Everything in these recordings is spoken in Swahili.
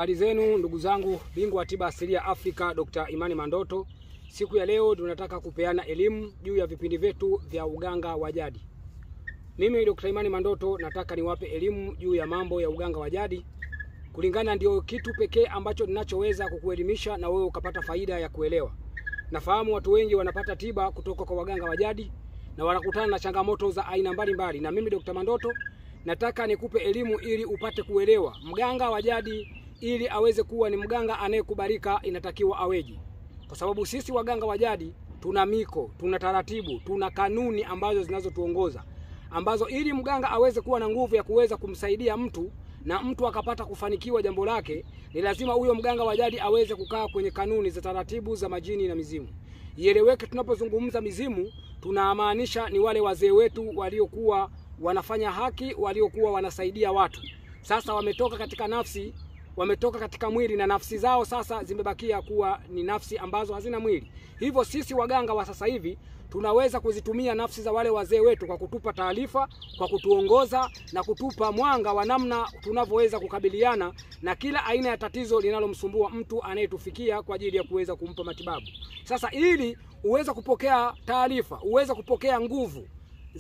Habari zenu ndugu zangu, bingwa wa tiba asilia Afrika Dr. Imani Mandoto. Siku ya leo tunataka kupeana elimu juu ya vipindi vyetu vya uganga wa jadi. Mimi Dr. Imani Mandoto nataka niwape elimu juu ya mambo ya uganga wa jadi. Kulingana ndio kitu pekee ambacho ninachoweza kukuelimisha na wewe ukapata faida ya kuelewa. Nafahamu watu wengi wanapata tiba kutoka kwa waganga wa jadi na wanakutana na changamoto za aina mbalimbali, na mimi Dr. Mandoto nataka nikupe elimu ili upate kuelewa mganga wa jadi. Ili aweze kuwa ni mganga anayekubalika inatakiwa aweje? Kwa sababu sisi waganga wa jadi tuna miko, tuna taratibu, tuna kanuni ambazo zinazotuongoza, ambazo ili mganga aweze kuwa na nguvu ya kuweza kumsaidia mtu na mtu akapata kufanikiwa jambo lake, ni lazima huyo mganga wa jadi aweze kukaa kwenye kanuni za taratibu za majini na mizimu. Ieleweke, tunapozungumza mizimu tunamaanisha ni wale wazee wetu waliokuwa wanafanya haki, waliokuwa wanasaidia watu. Sasa wametoka katika nafsi, wametoka katika mwili, na nafsi zao sasa zimebakia kuwa ni nafsi ambazo hazina mwili. Hivyo sisi waganga wa sasa hivi tunaweza kuzitumia nafsi za wale wazee wetu kwa kutupa taarifa, kwa kutuongoza na kutupa mwanga wa namna tunavyoweza kukabiliana na kila aina ya tatizo linalomsumbua mtu anayetufikia kwa ajili ya kuweza kumpa matibabu. Sasa ili uweze kupokea taarifa, uweze kupokea nguvu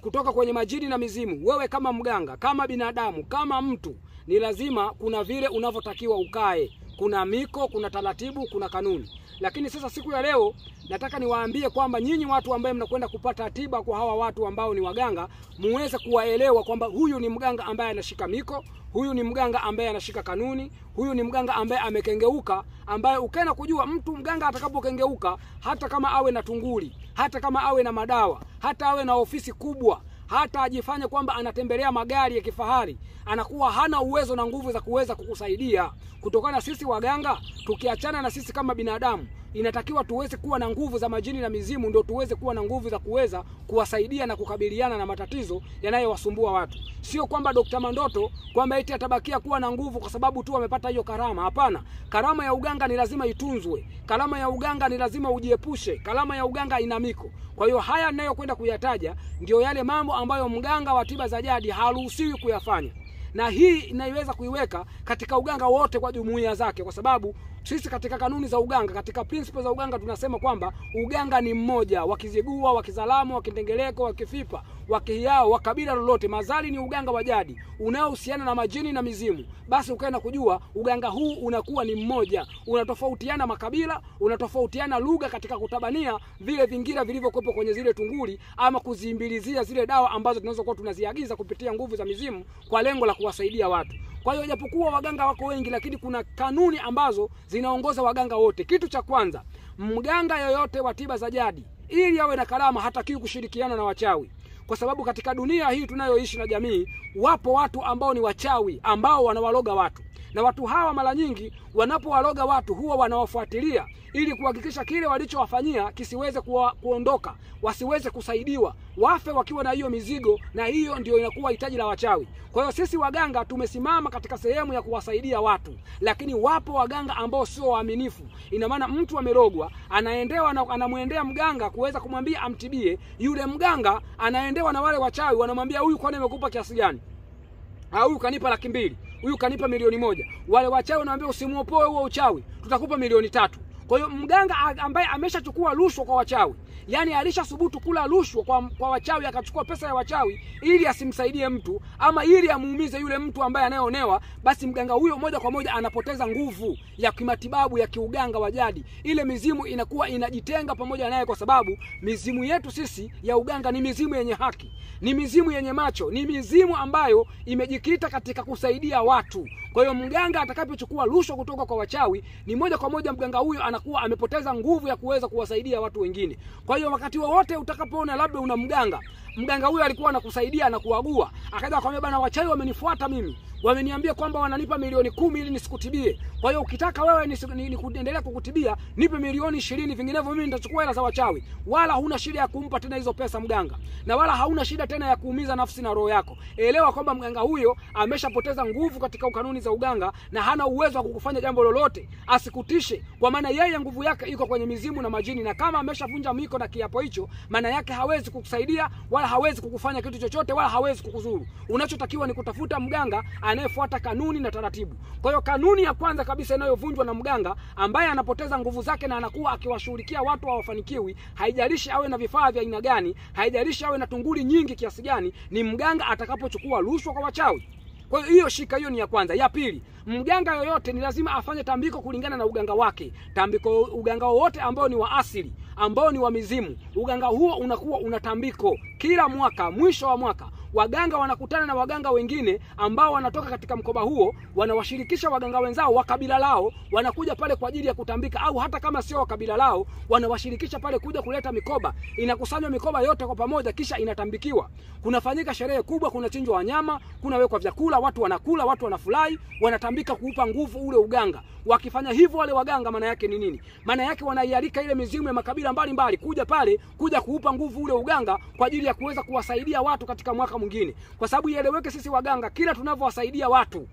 kutoka kwenye majini na mizimu, wewe kama mganga, kama binadamu, kama mtu, ni lazima kuna vile unavyotakiwa ukae. Kuna miko, kuna taratibu, kuna kanuni. Lakini sasa siku ya leo nataka niwaambie kwamba nyinyi watu ambao mnakwenda kupata tiba kwa hawa watu ambao ni waganga, muweze kuwaelewa kwamba huyu ni mganga ambaye anashika miko, huyu ni mganga ambaye anashika kanuni, huyu ni mganga ambaye amekengeuka, ambaye ukaenda kujua mtu mganga atakapokengeuka, hata kama awe na tunguli, hata kama awe na madawa, hata awe na ofisi kubwa, hata ajifanye kwamba anatembelea magari ya kifahari, anakuwa hana uwezo na nguvu za kuweza kukusaidia. Kutokana sisi waganga, tukiachana na sisi kama binadamu, inatakiwa tuweze kuwa na nguvu za majini na mizimu, ndio tuweze kuwa na nguvu za kuweza kuwasaidia na kukabiliana na matatizo yanayowasumbua watu. Sio kwamba Dr. Mandoto kwamba eti atabakia kuwa na nguvu kwa sababu tu amepata hiyo karama. Hapana, karama ya uganga ni lazima itunzwe. Karama ya uganga ni lazima ujiepushe. Karama ya uganga ina miko. Kwa hiyo haya ninayokwenda kuyataja ndio yale mambo ambayo mganga wa tiba za jadi haruhusiwi kuyafanya. Na hii inaiweza kuiweka katika uganga wote kwa jumuiya zake, kwa sababu sisi katika kanuni za uganga, katika principles za uganga tunasema kwamba uganga ni mmoja, wakizigua, wakizalamu, wakindengeleko, wakifipa, wakihiao, wakabila lolote, mazali ni uganga wa jadi unaohusiana na majini na mizimu. Basi ukaenda kujua uganga huu unakuwa ni mmoja, unatofautiana makabila, unatofautiana lugha katika kutabania vile vingira vilivyokuwepo kwenye zile tunguli, ama kuzimbilizia zile dawa ambazo tunazokuwa tunaziagiza kupitia nguvu za mizimu kwa lengo la kuwasaidia watu. Kwa hiyo japokuwa waganga wako wengi, lakini kuna kanuni ambazo zinaongoza waganga wote. Kitu cha kwanza, mganga yoyote wa tiba za jadi ili awe na karama hatakiwi kushirikiana na wachawi. Kwa sababu katika dunia hii tunayoishi na jamii, wapo watu ambao ni wachawi ambao wanawaloga watu. Na watu hawa mara nyingi wanapowaloga watu huwa wanawafuatilia ili kuhakikisha kile walichowafanyia kisiweze kuondoka, wasiweze kusaidiwa, wafe wakiwa na hiyo mizigo, na hiyo ndio inakuwa hitaji la wachawi. Kwa hiyo sisi waganga tumesimama katika sehemu ya kuwasaidia watu, lakini wapo waganga ambao sio waaminifu. Ina maana mtu amerogwa, anaendewa na anamuendea mganga kuweza kumwambia amtibie, yule mganga anaendewa na wale wachawi, wanamwambia huyu kwani nimekupa kiasi gani? Huyu kanipa 200,000, huyu kanipa 1,000,000. Wale wachawi wanaambia usimuopoe huo uchawi, tutakupa 3,000,000. Kwa hiyo mganga ambaye ameshachukua rushwa kwa wachawi, yani alishasubutu kula rushwa kwa wachawi, akachukua pesa ya wachawi ili asimsaidie mtu ama ili amuumize yule mtu ambaye anayeonewa, basi mganga huyo moja kwa moja anapoteza nguvu ya kimatibabu ya kiuganga wa jadi. Ile mizimu inakuwa inajitenga pamoja naye, kwa sababu mizimu yetu sisi ya uganga ni mizimu yenye haki, ni mizimu yenye macho, ni mizimu ambayo imejikita katika kusaidia watu. Kwa hiyo mganga atakapochukua rushwa kutoka kwa wachawi, ni moja kwa moja mganga huyo anakuwa amepoteza nguvu ya kuweza kuwasaidia watu wengine. Kwa hiyo wakati wowote utakapoona labda una mganga huyo alikuwa anakusaidia na kuagua, akaja akamwambia bana, wachawi wamenifuata mimi, wameniambia kwamba wananipa 10,000,000 ili nisikutibie. Kwa hiyo ukitaka wewe kuendelea kukutibia, nipe 20,000,000, vinginevyo mimi nitachukua hela za wachawi. Wala huna shida ya kumpa tena hizo pesa mganga, na wala hauna shida tena ya kuumiza nafsi na roho yako. Elewa kwamba mganga huyo ameshapoteza nguvu katika kanuni za uganga na hana uwezo wa kukufanya jambo lolote. asikutishe, kwa maana yeye nguvu yake iko kwenye mizimu na majini, na kama ameshavunja miko na kiapo hicho, maana yake hawezi kukusaidia wala hawezi kukufanya kitu chochote wala hawezi kukuzuru. Unachotakiwa ni kutafuta mganga anayefuata kanuni na taratibu. Kwa hiyo kanuni ya kwanza kabisa inayovunjwa na mganga ambaye anapoteza nguvu zake na anakuwa akiwashughulikia watu hawafanikiwi, haijalishi awe na vifaa vya aina gani, haijalishi awe na tunguli nyingi kiasi gani, ni mganga atakapochukua rushwa kwa wachawi. Kwa hiyo shika hiyo ni ya kwanza. Ya pili, mganga yoyote ni lazima afanye tambiko kulingana na uganga wake. Tambiko, uganga wote ambao ni wa asili, ambao ni wa mizimu, uganga huo unakuwa unatambiko kila mwaka. Mwisho wa mwaka waganga wanakutana na waganga wengine ambao wanatoka katika mkoba huo, wanawashirikisha waganga wenzao wa kabila lao, wanakuja pale kwa ajili ya kutambika, au hata kama sio wa kabila lao wanawashirikisha pale kuja kuleta mikoba. Inakusanywa mikoba yote kwa pamoja, kisha inatambikiwa. Kunafanyika sherehe kubwa, kuna chinjwa wanyama, kuna wekwa vyakula, watu wanakula, watu wanafurahi, wanatambika kuupa nguvu ule uganga. Wakifanya hivyo wale waganga, maana yake ni nini? Maana yake wanaialika ile mizimu ya makabila mbalimbali kuja pale, kuja kuupa nguvu ule uganga kwa ajili ya kuweza kuwasaidia watu katika mwaka mwingine. Kwa sababu ieleweke, sisi waganga kila tunavyowasaidia watu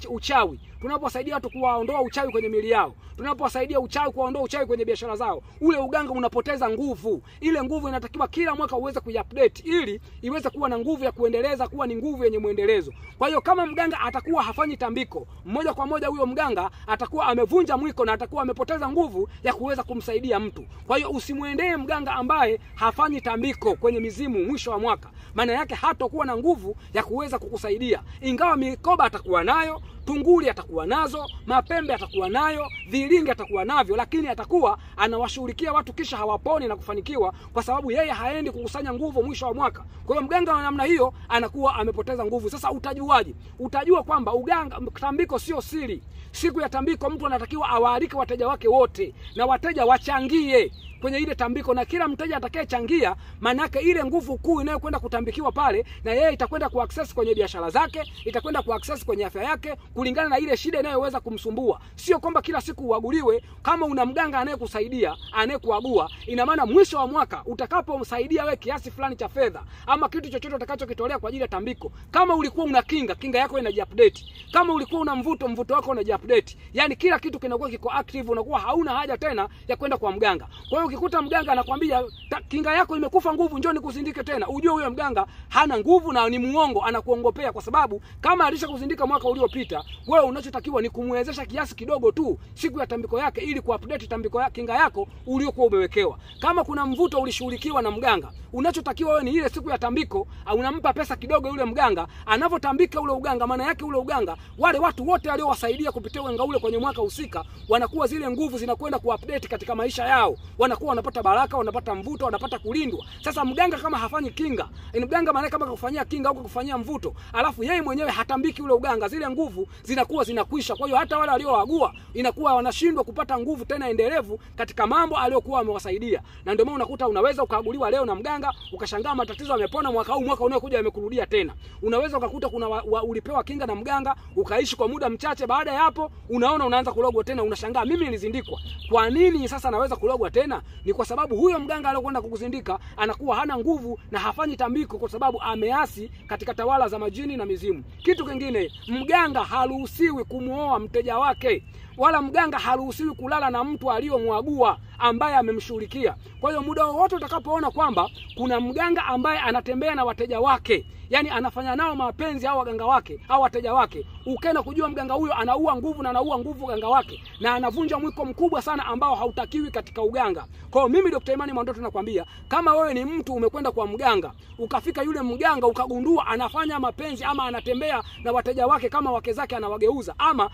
uchawi, tunapowasaidia watu kuwaondoa uchawi kwenye miili yao, tunapowasaidia uchawi kuwaondoa uchawi kwenye biashara zao, ule uganga unapoteza nguvu. Ile nguvu inatakiwa kila mwaka uweze kuiupdate ili iweze kuwa na nguvu ya kuendeleza, kuwa ni nguvu yenye muendelezo. Kwa hiyo kama mganga atakuwa hafanyi tambiko, moja kwa moja huyo mganga atakuwa amevunja mwiko na atakuwa amepoteza nguvu ya kuweza kumsaidia mtu. Kwa hiyo usimuendee mganga ambaye hafanyi tambiko kwenye mizimu mwisho wa mwaka, maana yake hatakuwa na nguvu ya kuweza kukusaidia. Ingawa mikoba atakuwa nayo, tunguli atakuwa nazo, mapembe atakuwa nayo, vilingi atakuwa navyo, lakini atakuwa anawashughulikia watu kisha hawaponi na kufanikiwa, kwa sababu yeye haendi kukusanya nguvu mwisho wa mwaka. Kwa hiyo mganga wa namna hiyo anakuwa amepoteza nguvu. Sasa utajuaje? Utajua kwamba uganga, tambiko sio siri. Siku ya tambiko mtu anatakiwa awaalike wateja wake wote na wateja wachangie kwenye ile tambiko, na kila mteja atakayechangia, maana yake ile nguvu kuu inayokwenda kutambikiwa pale, na yeye itakwenda kuaccess kwenye biashara zake, itakwenda kuaccess kwenye afya yake kulingana na ile shida inayoweza kumsumbua. Sio kwamba kila siku uaguliwe. Kama una mganga anayekusaidia, anayekuagua, ina maana mwisho wa mwaka utakapomsaidia wewe kiasi fulani cha fedha ama kitu chochote utakachokitolea kwa ajili ya tambiko, kama ulikuwa una kinga yako inajiupdate, kama ulikuwa una mvuto wako unajiupdate, yani kila kitu kinakuwa kiko active, unakuwa hauna haja tena ya kwenda kwa mganga. Kwa hiyo ukikuta mganga anakuambia kinga yako imekufa nguvu, njoo nikuzindike tena, ujue huyo mganga hana nguvu na ni muongo, anakuongopea. Kwa sababu kama alishakuzindika mwaka uliopita, wewe unachotakiwa ni kumwezesha kiasi kidogo tu siku ya tambiko yake, ili kuupdate tambiko ya kinga yako uliokuwa umewekewa. Kama kuna mvuto ulishughulikiwa na mganga, unachotakiwa wewe ni ile siku ya tambiko, unampa pesa kidogo yule mganga, anavotambika ule uganga, maana yake ule uganga, wale watu wote aliowasaidia kupitia uganga ule kwenye mwaka husika, wanakuwa zile nguvu zinakwenda kuupdate katika maisha yao, wanakuwa wanapata baraka, wanapata mvuto, wanapata kulindwa. Sasa mganga kama hafanyi kinga, ni mganga maana kama kufanyia kinga au kufanyia mvuto, alafu yeye mwenyewe hatambiki ule uganga, zile nguvu zinakuwa zinakwisha. Kwa hiyo hata wale walioagua inakuwa wanashindwa kupata nguvu tena endelevu katika mambo aliyokuwa amewasaidia. Na ndio maana unakuta unaweza ukaaguliwa leo na mganga, ukashangaa matatizo yamepona mwaka huu, mwaka unaokuja yamekurudia tena. Unaweza ukakuta kuna ulipewa kinga na mganga, ukaishi kwa muda mchache, baada ya hapo unaona unaanza kulogwa tena, unashangaa mimi nilizindikwa. Kwa nini sasa naweza kulogwa tena? Ni kwa sababu huyo mganga aliyokwenda kukuzindika anakuwa hana nguvu na hafanyi tambiko, kwa sababu ameasi katika tawala za majini na mizimu. Kitu kingine, mganga haruhusiwi kumuoa mteja wake, wala mganga haruhusiwi kulala na mtu aliyomwagua ambaye amemshughulikia. Kwa hiyo muda wote utakapoona kwamba kuna mganga ambaye anatembea na wateja wake, yani anafanya nao mapenzi au waganga wake au wateja wake, ukenda kujua mganga huyo anaua nguvu na anaua nguvu waganga wake, na anavunja mwiko mkubwa sana ambao hautakiwi katika uganga. Kwa hiyo mimi Dr. Imani Mandoto nakwambia, kama wewe ni mtu umekwenda kwa mganga, ukafika yule mganga ukagundua anafanya mapenzi ama anatembea na wateja wake kama wake zake anawageuza, ama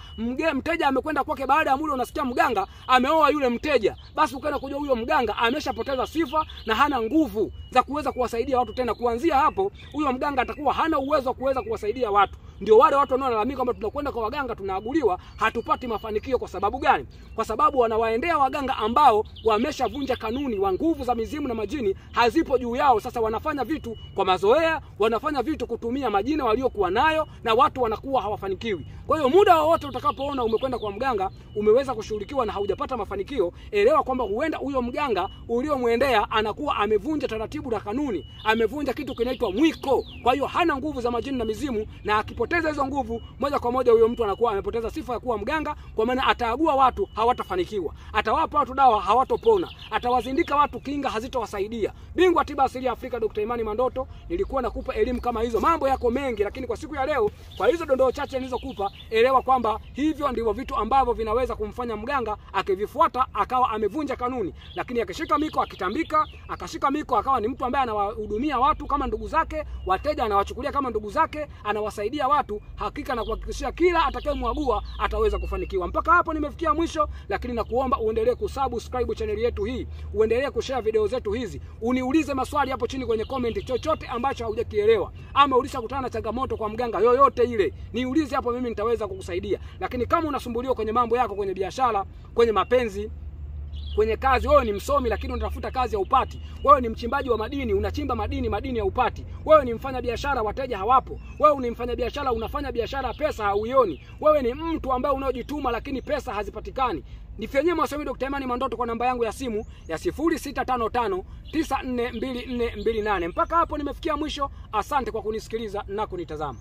mteja amekwenda kwake, baada ya muda unasikia mganga ameoa yule mteja, basi ukaenda kujua huyo mganga ameshapoteza sifa na hana nguvu za kuweza kuwasaidia watu tena. Kuanzia hapo huyo mganga atakuwa hana uwezo wa kuweza kuwasaidia watu. Ndio wale watu wanaolalamika kwamba tunakwenda kwa waganga tunaaguliwa, hatupati mafanikio. Kwa sababu gani? Kwa sababu wanawaendea waganga ambao wameshavunja kanuni, wa nguvu za mizimu na majini hazipo juu yao. Sasa wanafanya vitu kwa mazoea, wanafanya vitu kutumia majina waliokuwa nayo, na watu wanakuwa hawafanikiwi. Kwa hiyo muda wote utakapoona umekwenda kwa mganga, umeweza kushughulikiwa na haujapata mafanikio, elewa kwamba huenda huyo mganga uliomuendea anakuwa amevunja taratibu taratibu na kanuni, amevunja kitu kinaitwa mwiko. Kwa hiyo hana nguvu za majini na mizimu, na akipoteza hizo nguvu moja kwa moja huyo mtu anakuwa amepoteza sifa ya kuwa mganga, kwa maana ataagua watu hawatafanikiwa, atawapa watu dawa hawatopona, atawazindika watu kinga hazitowasaidia. Bingwa tiba asilia Afrika Dr. Imani Mandoto, nilikuwa nakupa elimu kama hizo. Mambo yako mengi, lakini kwa siku ya leo, kwa hizo dondoo chache nilizokupa, elewa kwamba hivyo ndivyo vitu ambavyo vinaweza kumfanya mganga akivifuata akawa amevunja kanuni. Lakini akishika miko, akitambika, akashika miko, akawa ni mtu ambaye anawahudumia watu kama ndugu zake, wateja anawachukulia kama ndugu zake, anawasaidia watu, hakika na kuhakikishia kila atakayemwagua ataweza kufanikiwa. Mpaka hapo nimefikia mwisho, lakini nakuomba uendelee kusubscribe channel yetu hii, uendelee kushare video zetu hizi, uniulize maswali hapo chini kwenye comment, chochote ambacho haujakielewa ama ulishakutana na changamoto kwa mganga yoyote ile, niulize hapo, mimi nitaweza kukusaidia. Lakini kama unasumbuliwa kwenye mambo yako, kwenye biashara, kwenye mapenzi, kwenye kazi, wewe ni msomi lakini unatafuta kazi ya upati, wewe ni mchimbaji wa madini, unachimba madini ya upati, wewe ni mfanya biashara wateja hawapo, wewe ni mfanya biashara unafanya biashara pesa hauioni, wewe ni mtu ambaye unaojituma lakini pesa hazipatikani, nifanyie mawasiliano Dr. Imani Mandoto kwa namba yangu ya simu ya 0655942428. Mpaka hapo nimefikia mwisho. Asante kwa kunisikiliza na kunitazama.